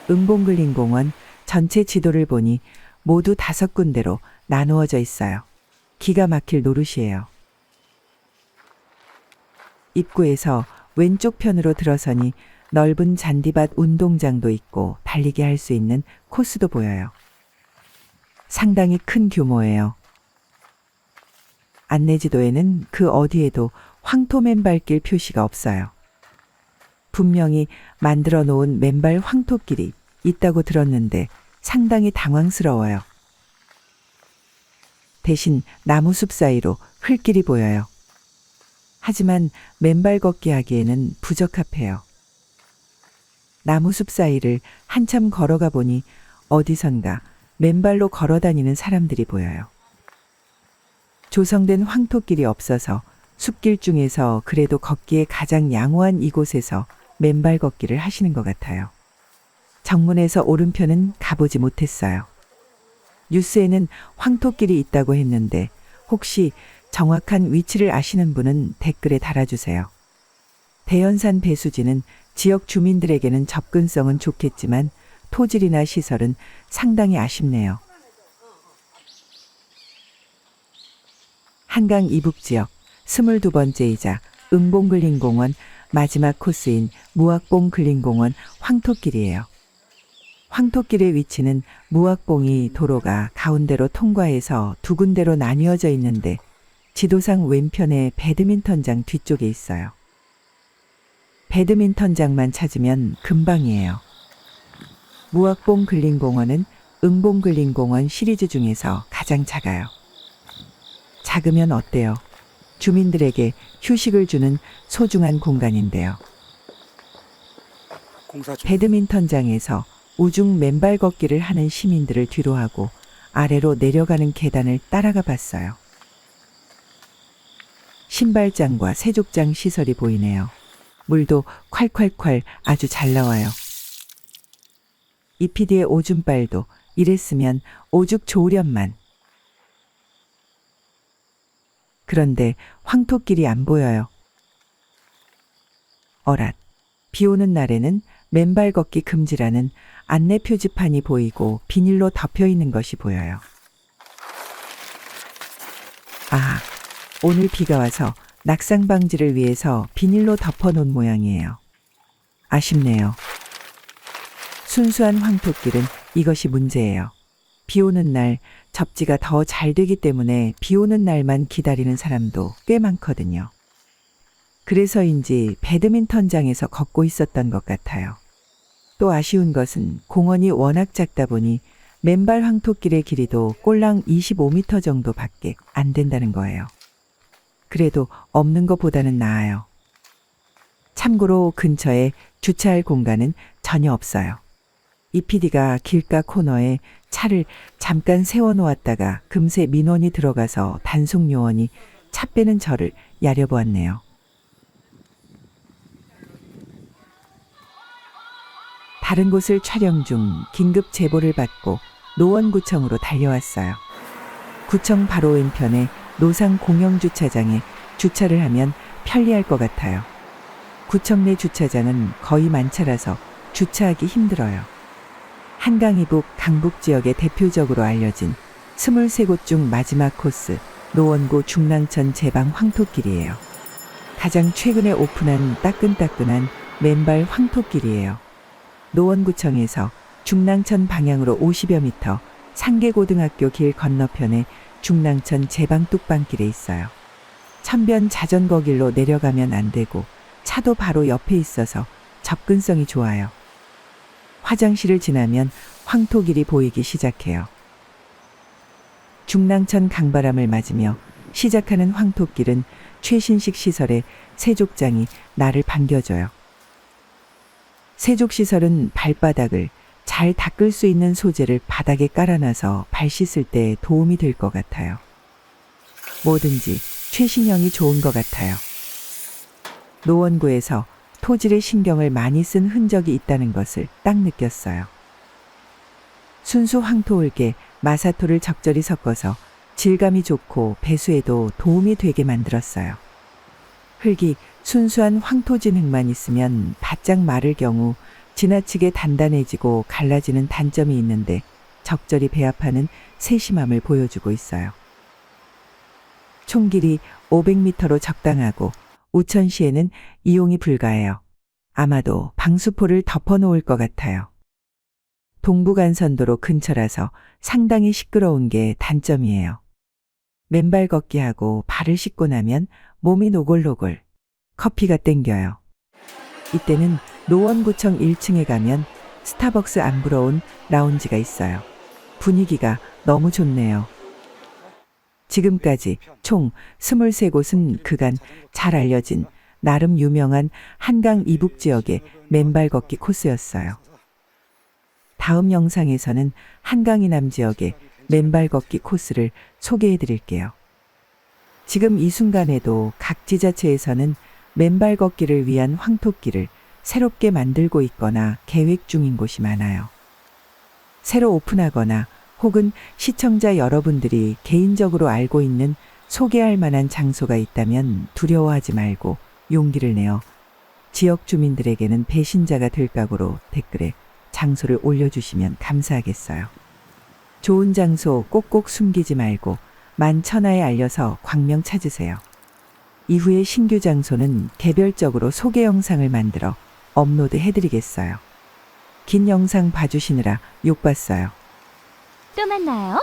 A: 은봉글린공원 전체 지도를 보니 모두 5군데로 나누어져 있어요. 기가 막힐 노릇이에요. 입구에서 왼쪽 편으로 들어서니 넓은 잔디밭 운동장도 있고 달리기 할 수 있는 코스도 보여요. 상당히 큰 규모예요. 안내지도에는 그 어디에도 황토 맨발길 표시가 없어요. 분명히 만들어 놓은 맨발 황토길이 있다고 들었는데 상당히 당황스러워요. 대신 나무숲 사이로 흙길이 보여요. 하지만 맨발 걷기 하기에는 부적합해요. 나무숲 사이를 한참 걸어가 보니 어디선가 맨발로 걸어 다니는 사람들이 보여요. 조성된 황토길이 없어서 숲길 중에서 그래도 걷기에 가장 양호한 이곳에서 맨발 걷기를 하시는 것 같아요. 정문에서 오른편은 가보지 못했어요. 뉴스에는 황토길이 있다고 했는데 혹시 정확한 위치를 아시는 분은 댓글에 달아주세요. 대연산 배수지는 지역 주민들에게는 접근성은 좋겠지만 토질이나 시설은 상당히 아쉽네요. 한강 이북지역 22번째이자 은봉글린공원 마지막 코스인 무악봉글린공원 황토길이에요. 황토길의 위치는 무악봉이 도로가 가운데로 통과해서 2군데로 나뉘어져 있는데 지도상 왼편에 배드민턴장 뒤쪽에 있어요. 배드민턴장만 찾으면 금방이에요. 무악봉글린공원은 은봉글린공원 시리즈 중에서 가장 작아요. 작으면 어때요? 주민들에게 휴식을 주는 소중한 공간인데요. 배드민턴장에서 우중 맨발 걷기를 하는 시민들을 뒤로하고 아래로 내려가는 계단을 따라가 봤어요. 신발장과 세족장 시설이 보이네요. 물도 콸콸콸 아주 잘 나와요. 이피디의 오줌빨도 이랬으면 오죽 좋으련만. 그런데 황토길이 안 보여요. 어랏, 비 오는 날에는 맨발 걷기 금지라는 안내 표지판이 보이고 비닐로 덮여 있는 것이 보여요. 아, 오늘 비가 와서 낙상 방지를 위해서 비닐로 덮어 놓은 모양이에요. 아쉽네요. 순수한 황토길은 이것이 문제예요. 비 오는 날 접지가 더 잘 되기 때문에 비 오는 날만 기다리는 사람도 꽤 많거든요. 그래서인지 배드민턴장에서 걷고 있었던 것 같아요. 또 아쉬운 것은 공원이 워낙 작다 보니 맨발 황토길의 길이도 꼴랑 25m 정도밖에 안 된다는 거예요. 그래도 없는 것보다는 나아요. 참고로 근처에 주차할 공간은 전혀 없어요. 이 PD가 길가 코너에 차를 잠깐 세워놓았다가 금세 민원이 들어가서 단속 요원이 차 빼는 저를 야려보았네요. 다른 곳을 촬영 중 긴급 제보를 받고 노원구청으로 달려왔어요. 구청 바로 왼편에 노상 공영주차장에 주차를 하면 편리할 것 같아요. 구청 내 주차장은 거의 만차라서 주차하기 힘들어요. 한강 이북 강북 지역에 대표적으로 알려진 23곳 중 마지막 코스 노원구 중랑천 제방 황토길이에요. 가장 최근에 오픈한 따끈따끈한 맨발 황토길이에요. 노원구청에서 중랑천 방향으로 50여 미터 상계고등학교 길 건너편에 중랑천 제방 뚝방길에 있어요. 천변 자전거 길로 내려가면 안 되고 차도 바로 옆에 있어서 접근성이 좋아요. 화장실을 지나면 황토길이 보이기 시작해요. 중랑천 강바람을 맞으며 시작하는 황토길은 최신식 시설의 세족장이 나를 반겨줘요. 세족시설은 발바닥을 잘 닦을 수 있는 소재를 바닥에 깔아놔서 발 씻을 때 도움이 될 것 같아요. 뭐든지 최신형이 좋은 것 같아요. 노원구에서 토질에 신경을 많이 쓴 흔적이 있다는 것을 딱 느꼈어요. 순수 황토을개 마사토를 적절히 섞어서 질감이 좋고 배수에도 도움이 되게 만들었어요. 흙이 순수한 황토진 흙만 있으면 바짝 마를 경우 지나치게 단단해지고 갈라지는 단점이 있는데 적절히 배합하는 세심함을 보여주고 있어요. 총 길이 500m로 적당하고 우천시에는 이용이 불가해요. 아마도 방수포를 덮어놓을 것 같아요. 동부간선도로 근처라서 상당히 시끄러운 게 단점이에요. 맨발 걷기 하고 발을 씻고 나면 몸이 노골노골, 커피가 땡겨요. 이때는 노원구청 1층에 가면 스타벅스 안 부러운 라운지가 있어요. 분위기가 너무 좋네요. 지금까지 총 23곳은 그간 잘 알려진 나름 유명한 한강 이북 지역의 맨발 걷기 코스였어요. 다음 영상에서는 한강 이남 지역의 맨발 걷기 코스를 소개해 드릴게요. 지금 이 순간에도 각 지자체에서는 맨발 걷기를 위한 황토길을 새롭게 만들고 있거나 계획 중인 곳이 많아요. 새로 오픈하거나 혹은 시청자 여러분들이 개인적으로 알고 있는 소개할 만한 장소가 있다면 두려워하지 말고 용기를 내어 지역 주민들에게는 배신자가 될 각오로 댓글에 장소를 올려주시면 감사하겠어요. 좋은 장소 꼭꼭 숨기지 말고 만천하에 알려서 광명 찾으세요. 이후에 신규 장소는 개별적으로 소개 영상을 만들어 업로드 해드리겠어요. 긴 영상 봐주시느라 욕봤어요.
C: 또 만나요.